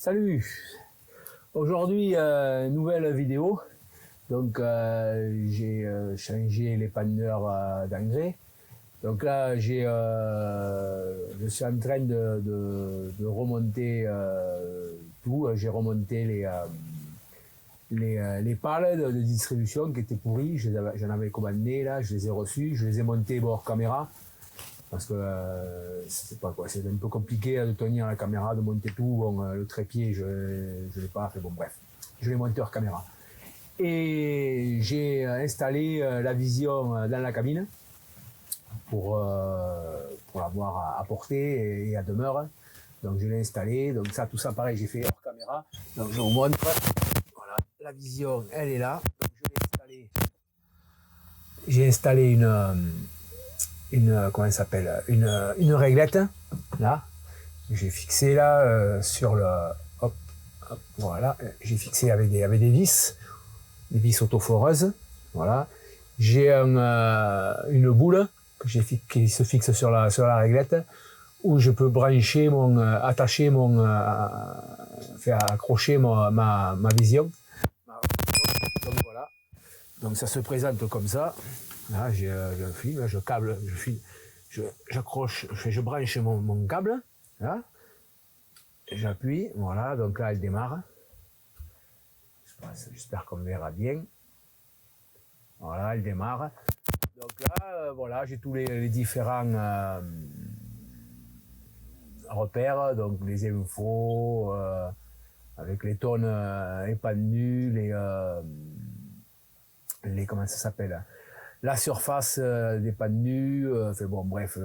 Salut! Aujourd'hui, nouvelle vidéo. Donc, j'ai changé l'épanneur d'engrais. Donc là, je suis en train de remonter tout. J'ai remonté les pales de distribution qui étaient pourries. J'en avais commandé là, je les ai reçus. Je les ai montés hors caméra. Parce que c'est pas quoi, c'est un peu compliqué de tenir la caméra, de monter tout. Bon, le trépied, je l'ai pas fait. Bon, bref, je l'ai monté hors caméra. Et j'ai installé la vision dans la cabine pour l'avoir à portée et à demeure. Donc je l'ai installé. Donc ça, tout ça, pareil, j'ai fait hors caméra. Donc je vous montre. Voilà, la vision, elle est là. Donc je l'ai installée. J'ai installé comment elle s'appelle, une réglette là, j'ai fixé là sur le hop, voilà, j'ai fixé avec des vis autoforeuses, voilà. J'ai une boule que qui se fixe sur la réglette où je peux brancher attacher accrocher ma vision. Donc voilà, donc ça se présente comme ça. Là, j'ai le fil, là, j'accroche, je branche mon câble, là, j'appuie, voilà, donc là, elle démarre. J'espère qu'on verra bien. Voilà, elle démarre. Donc là, voilà, j'ai tous les différents repères, donc les infos, avec les tonnes épandues, les comment ça s'appelle, la surface des panneaux, enfin bon, bref,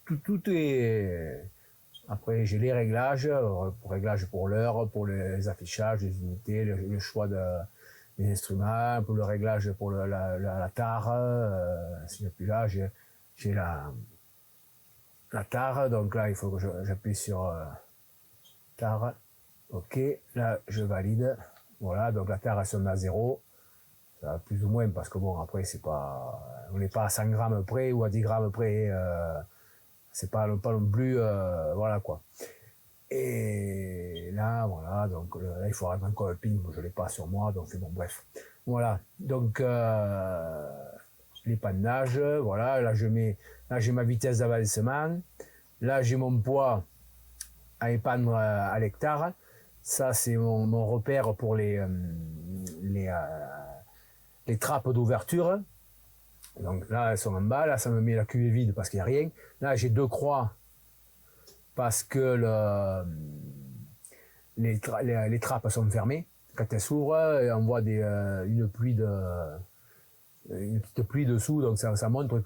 tout est. Après, j'ai les réglages, pour l'heure, pour les affichages, les unités, le choix des instruments, pour le réglage pour la tare. Si j'appuie là, j'ai la tare, donc là, il faut que j'appuie sur tare. Ok, là, je valide. Voilà, donc la tare, elle se met à 0. Plus ou moins, parce que bon, après, on n'est pas à 100 grammes près ou à 10 grammes près, c'est pas non plus, voilà quoi. Et là, voilà, donc là, il faut rentrer encore le pin, je l'ai pas sur moi, donc c'est bon, bref. Voilà, donc l'épannage, voilà, là j'ai ma vitesse d'avancement, là j'ai mon poids à épandre à l'hectare, ça c'est mon repère pour les trappes d'ouverture. Donc là, elles sont en bas. Là, ça me met la cuvée vide parce qu'il n'y a rien. Là, j'ai deux croix parce que les trappes sont fermées. Quand elles s'ouvrent, on voit une petite pluie dessous. Donc ça montre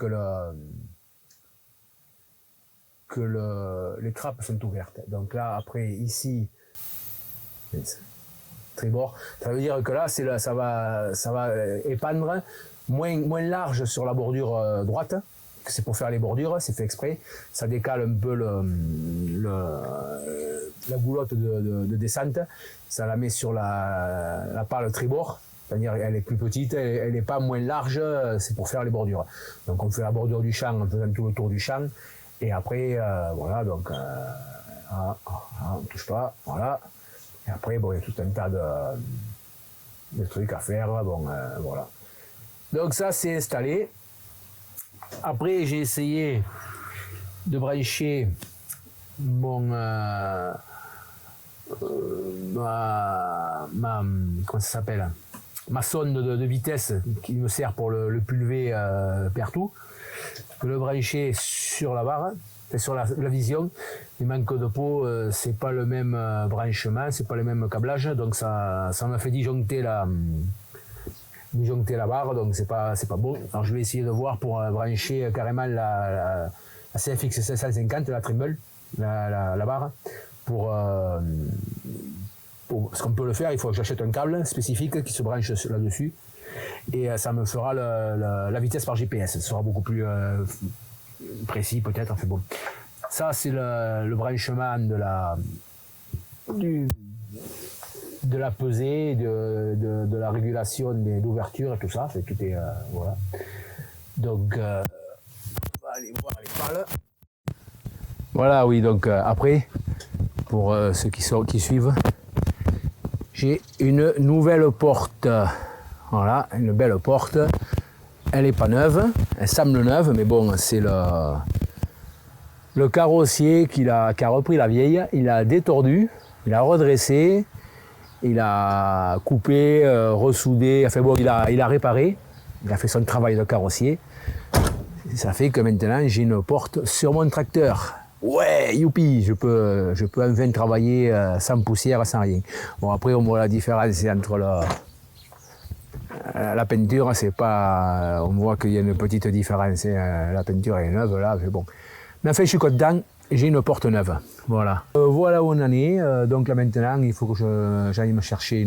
que les trappes sont ouvertes. Donc là, après, ici, tribord, ça veut dire que là, ça va épandre moins large sur la bordure droite, que c'est pour faire les bordures, c'est fait exprès. Ça décale un peu la goulotte de descente, ça la met sur la pale tribord, c'est-à-dire elle est plus petite, elle n'est pas moins large, c'est pour faire les bordures. Donc on fait la bordure du champ en faisant tout le tour du champ, et après, voilà, donc on ne touche pas, voilà. Et après, bon, il y a tout un tas de trucs à faire, bon, voilà. Donc ça, c'est installé. Après, j'ai essayé de brancher comment ça s'appelle, ma sonde de vitesse qui me sert pour le pulver partout. Je peux le brancher sur la barre, sur la vision. Les manques de peau, c'est pas le même branchement, c'est pas le même câblage, donc ça m'a fait disjoncter la barre, donc c'est pas bon. Alors je vais essayer de voir pour brancher carrément la CFX 750, la Trimble, la barre, ce qu'on peut le faire, il faut que j'achète un câble spécifique qui se branche là-dessus, et ça me fera la vitesse par GPS, ce sera beaucoup plus précis peut-être, enfin bon. Ça c'est le branchement de la pesée, de la régulation d'ouverture et tout ça, tout est voilà. Donc on va aller voir les pales. Voilà, oui, donc après pour ceux qui suivent. J'ai une nouvelle porte. Voilà, une belle porte. Elle n'est pas neuve, elle semble neuve, mais bon, c'est le carrossier qui a repris la vieille. Il a détordu, il a redressé, il a coupé, ressoudé, enfin bon, il a réparé. Il a fait son travail de carrossier. Ça fait que maintenant, j'ai une porte sur mon tracteur. Ouais, youpi, je peux enfin travailler sans poussière, sans rien. Bon, après, on voit la différence entre la peinture, c'est pas... On voit qu'il y a une petite différence. La peinture est neuve, là, c'est bon. Mais enfin, je suis content, j'ai une porte neuve. Voilà. Voilà où on en est. Donc là, maintenant, il faut que j'aille me chercher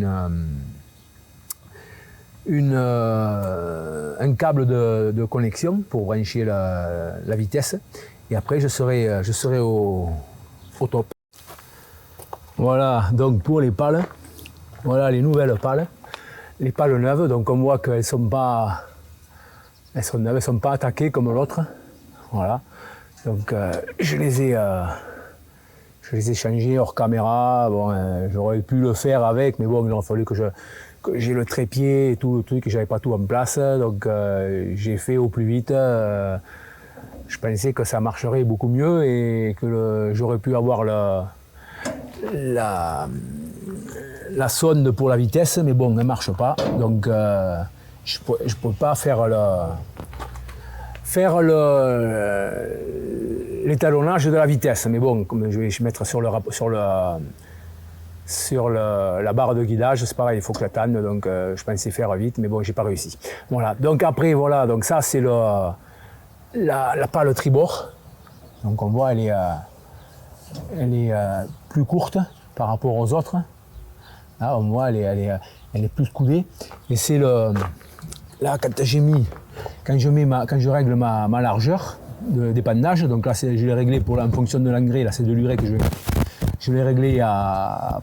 un câble de connexion pour brancher la vitesse. Et après, je serai au top. Voilà, donc pour les pales, voilà les nouvelles pales. Les pales neuves, donc on voit qu'elles sont neuves, elles sont pas attaquées comme l'autre. Voilà, donc je les ai changées hors caméra. Bon, j'aurais pu le faire avec, mais bon, il aurait fallu que j'ai le trépied et tout le truc, que j'avais pas tout en place. Donc j'ai fait au plus vite. Je pensais que ça marcherait beaucoup mieux et que j'aurais pu avoir la sonde pour la vitesse, mais bon, elle ne marche pas. Donc, je ne peux pas faire l'étalonnage de la vitesse. Mais bon, comme je vais mettre sur la barre de guidage, c'est pareil, il faut que j'attende. Donc, je pensais faire vite, mais bon, j'ai pas réussi. Voilà. Donc après, voilà. Donc ça, c'est la pale tribord. Donc on voit, elle est plus courte par rapport aux autres. Là, on voit, elle est plus coudée. Et c'est là quand je règle ma largeur d'épandage. Donc là, je l'ai réglé en fonction de l'engrais. Là, c'est de l'urée que je l'ai réglé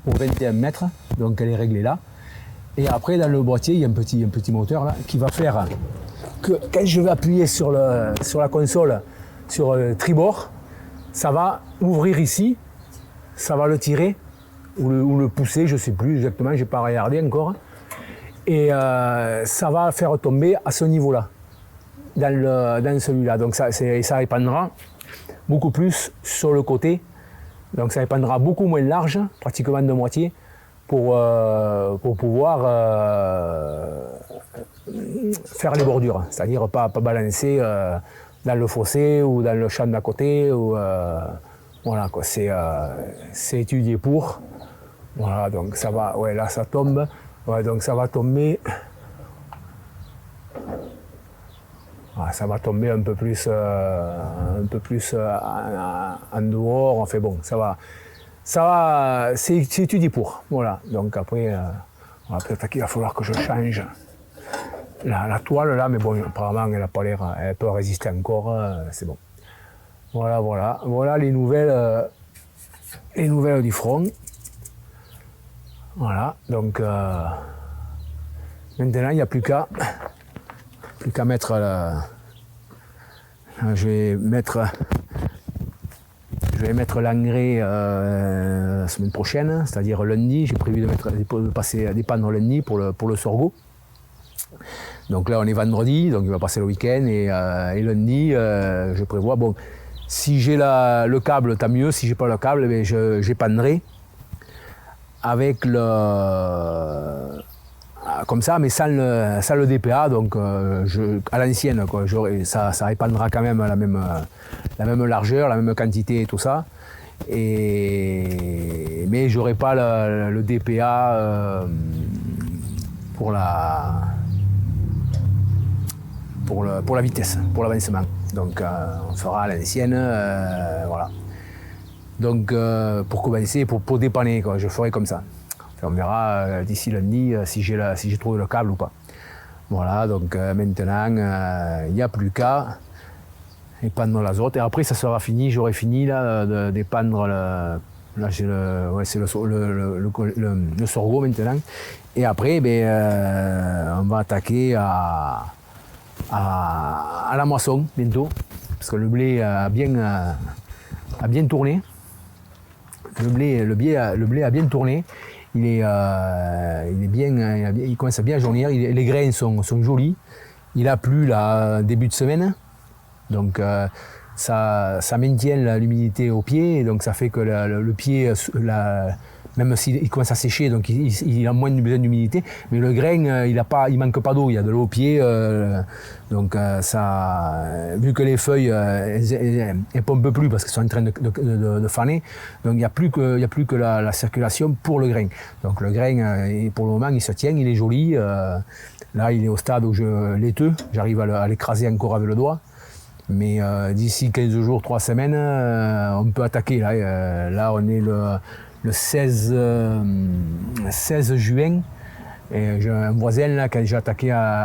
pour 21 mètres. Donc elle est réglée là. Et après, dans le boîtier, il y a un petit moteur là qui va faire que quand je vais appuyer sur la console, sur le tribord, ça va ouvrir ici, ça va le tirer ou le pousser, je ne sais plus exactement, je n'ai pas regardé encore. Et ça va faire tomber à ce niveau-là, dans celui-là. Donc ça répandra beaucoup plus sur le côté. Donc ça répandra beaucoup moins large, pratiquement de moitié, pour pouvoir faire les bordures, c'est-à-dire pas balancer dans le fossé ou dans le champ d'à côté. Voilà, quoi. C'est étudié pour. Voilà, donc ça va, ouais, là ça tombe. Ouais, donc ça va tomber. Ah, ça va tomber un peu plus en dehors. Enfin bon, ça va, c'est étudié pour. Voilà, donc après, peut-être qu'il va falloir que je change la toile là, mais bon, apparemment elle a pas l'air, elle peut résister encore, c'est bon. Voilà les nouvelles du front. Voilà, donc maintenant il n'y a plus qu'à mettre je vais mettre l'engrais la semaine prochaine, c'est-à-dire lundi. J'ai prévu de dépendre lundi pour le sorgho. Donc là on est vendredi, donc il va passer le week-end et lundi je prévois, bon, si j'ai le câble tant mieux, si j'ai pas le câble, ben j'épandrai avec comme ça, mais sans le DPA, donc à l'ancienne, quoi. Ça répandra quand même la même largeur, la même quantité et tout ça. Mais j'aurai pas le DPA pour la vitesse, pour l'avancement. Donc on fera à l'ancienne, voilà. Donc pour commencer, pour dépanner, quoi, je ferai comme ça. On verra d'ici lundi si j'ai trouvé le câble ou pas. Voilà, donc maintenant il n'y a plus qu'à épandre l'azote et après ça sera fini, j'aurai fini là d'épandre c'est le sorgho maintenant. Et après on va attaquer à la moisson bientôt, parce que le blé a bien tourné. le blé a bien tourné. Il commence à bien jaunir. Les grains sont jolis. Il a plu là début de semaine, donc ça maintient l'humidité au pied, et donc ça fait que le pied, même s'il commence à sécher, donc il a moins besoin d'humidité, mais le grain il manque pas d'eau, il y a de l'eau au pied, donc vu que les feuilles elles pompent plus parce qu'elles sont en train de faner, donc il n'y a plus que la circulation pour le grain. Donc le grain pour le moment il se tient, il est joli. Là il est au stade où laiteux, j'arrive à l'écraser encore avec le doigt. Mais d'ici 15 jours, 3 semaines, on peut attaquer. Là on est le 16 juin, et j'ai un voisin là qui a déjà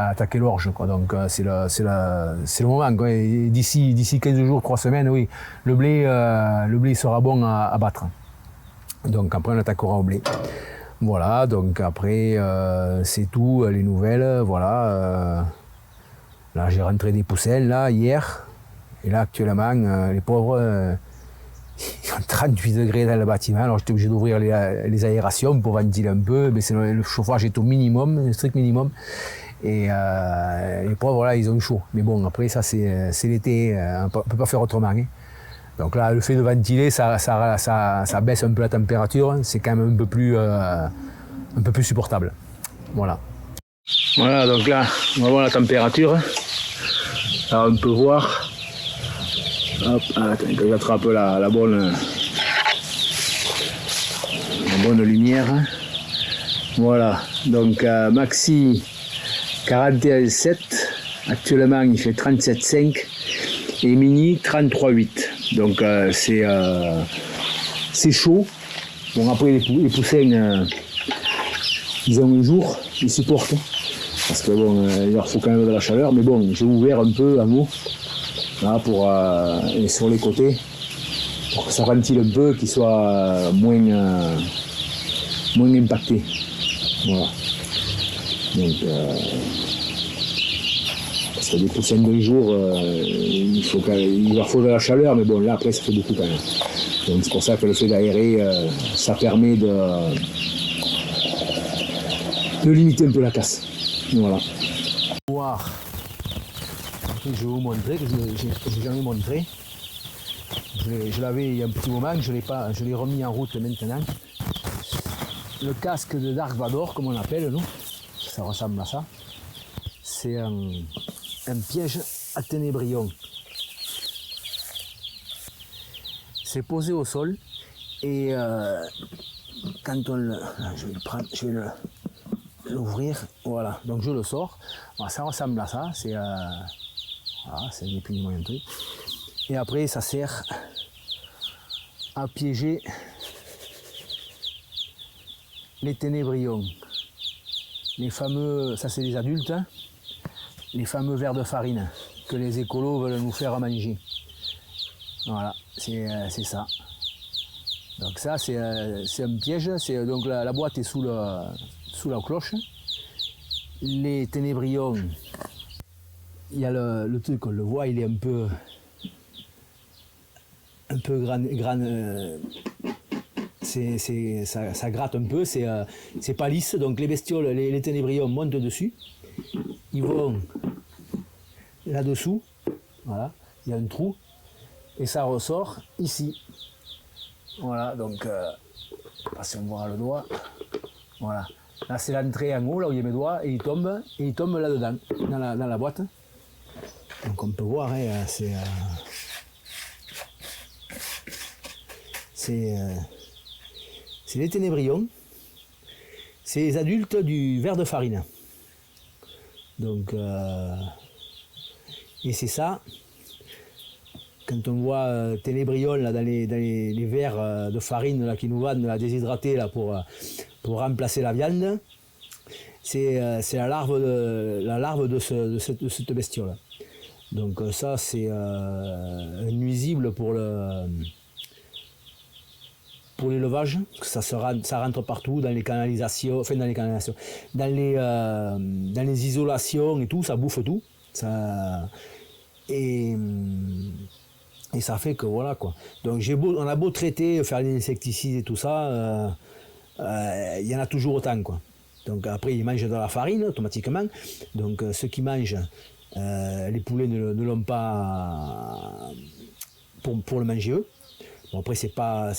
attaqué l'orge, quoi. Donc c'est le moment, quoi. D'ici 15 jours, 3 semaines, oui, le blé sera bon à battre. Donc après on attaquera au blé. Voilà, donc après c'est tout, les nouvelles, voilà. Là j'ai rentré des pousselles là hier, et là actuellement les pauvres ils ont 38 degrés dans le bâtiment, alors j'étais obligé d'ouvrir les aérations pour ventiler un peu, mais le chauffage est au minimum, le strict minimum, et les pauvres là ils ont chaud. Mais bon, après ça c'est l'été, on peut pas faire autrement, hein. Donc là le fait de ventiler ça baisse un peu la température, c'est quand même un peu plus supportable. Voilà. Voilà, donc là on va voir la température. Là on peut voir. Hop, attends, j'attrape la bonne lumière. Voilà, donc maxi 41,7, actuellement il fait 37,5 et mini 33,8. Donc c'est chaud. Bon, après les poussins ils ont un jour, ils supportent, parce que bon, il leur faut quand même de la chaleur, mais bon, j'ai ouvert un peu en haut. Là, et sur les côtés, pour que ça ventile un peu, qu'il soit moins impacté. Voilà. Donc, parce que des poussins d'un jour, il leur faut de la chaleur, mais bon, là après ça fait beaucoup quand même. Donc c'est pour ça que le fait d'aérer, ça permet de limiter un peu la casse. Voilà. Voir. Je vais vous montrer, que je n'ai jamais montré. Je l'avais il y a un petit moment, je l'ai remis en route maintenant. Le casque de Dark Vador, comme on l'appelle nous, ça ressemble à ça. C'est un piège à ténébrion. C'est posé au sol, et quand on le... Je vais le prendre, je vais l'ouvrir, voilà, donc je le sors. Voilà, ça ressemble à ça, voilà, c'est ni plus ni moins un truc. Et après, ça sert à piéger les ténébrions. Les fameux, ça c'est les adultes, hein, les fameux vers de farine que les écolos veulent nous faire manger. Voilà, c'est ça. Donc ça, c'est un piège. Donc la boîte est sous la cloche. Les ténébrions, il y a le truc, on le voit, il est un peu ça gratte un peu, c'est pas lisse, donc les bestioles, les ténébrions montent dessus, ils vont là-dessous, voilà, il y a un trou, et ça ressort ici. Voilà, donc, si on voit le doigt, voilà. Là c'est l'entrée en haut, là où il y a mes doigts, et il tombe là-dedans, dans la boîte. Donc on peut voir, hein, c'est les ténébrions, c'est les adultes du ver de farine. Donc, et c'est ça, quand on voit ténébrions là, dans les verres de farine là, qui nous vendent la déshydratée là, pour remplacer la viande, c'est la larve de cette bestiole. Donc ça c'est nuisible pour l'élevage, parce que ça rentre partout, dans les canalisations, dans les isolations et tout, ça bouffe tout. Et Et ça fait que voilà quoi. Donc on a beau traiter, faire des insecticides et tout ça, il y en a toujours autant quoi. Donc après ils mangent de la farine automatiquement. Donc ceux qui mangent, les poulets ne l'ont pas pour le manger eux. Bon après c'est pas,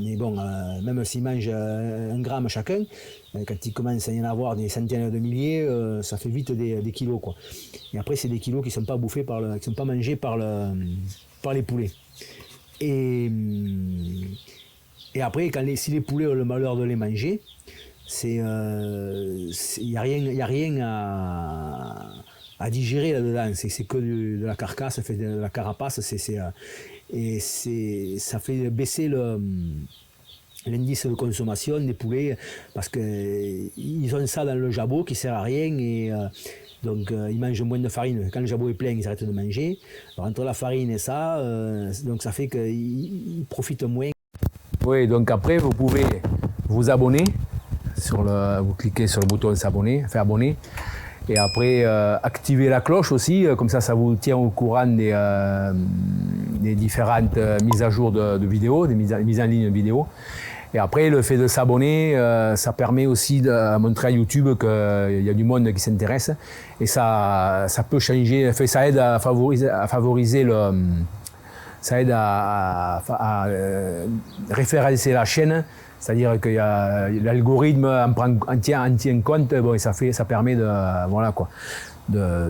mais bon, même s'ils mangent 1 gramme chacun, quand ils commencent à y en avoir des centaines de milliers, ça fait vite des kilos quoi. Et après c'est des kilos qui sont pas bouffés qui sont pas mangés par les poulets. Et après, si les poulets ont le malheur de les manger, il n'y a rien à digérer là-dedans. C'est que de la carcasse, de la carapace, et ça fait baisser l'indice de consommation des poulets parce qu'ils ont ça dans le jabot qui sert à rien et donc ils mangent moins de farine. Quand le jabot est plein, ils arrêtent de manger. Alors, entre la farine et ça, donc ça fait qu'ils profitent moins. Oui, donc après, vous pouvez vous abonner, vous cliquez sur le bouton s'abonner, faire abonner, et après activer la cloche aussi, comme ça vous tient au courant des différentes mises à jour de vidéos, des mises en ligne de vidéos. Et après, le fait de s'abonner, ça permet aussi de montrer à YouTube qu'il y a du monde qui s'intéresse, et ça peut changer, ça aide à favoriser ça aide à référencer la chaîne, c'est-à-dire que l'algorithme en tient compte, bon, et ça permet de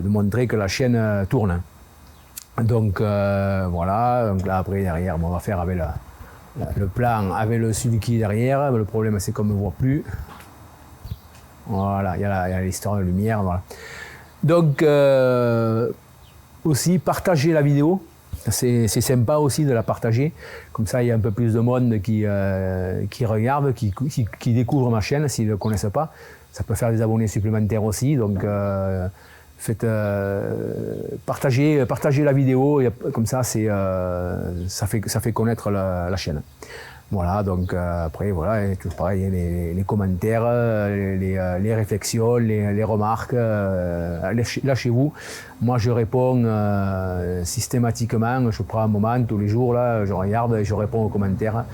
montrer que la chaîne tourne. Donc voilà, donc là après derrière, on va faire avec le plan avec le Suzuki derrière. Le problème c'est qu'on ne me voit plus. Voilà, il y a l'histoire de lumière. Voilà. Donc aussi partager la vidéo. C'est sympa aussi de la partager, comme ça il y a un peu plus de monde qui regarde, qui découvre ma chaîne s'ils ne le connaissent pas. Ça peut faire des abonnés supplémentaires aussi, donc partagez la vidéo, et comme ça ça fait connaître la chaîne. Voilà, donc après, voilà, et tout pareil, les commentaires, les réflexions, les remarques, lâchez-vous. Moi, je réponds systématiquement, je prends un moment tous les jours, là, je regarde et je réponds aux commentaires.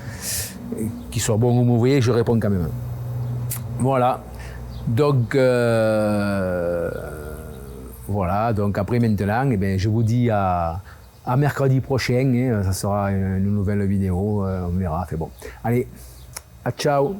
Qu'ils soient bons ou mauvais, je réponds quand même. Voilà, donc voilà, donc après maintenant, eh bien, je vous dis à mercredi prochain, ça sera une nouvelle vidéo, on verra, c'est bon. Allez, à ciao.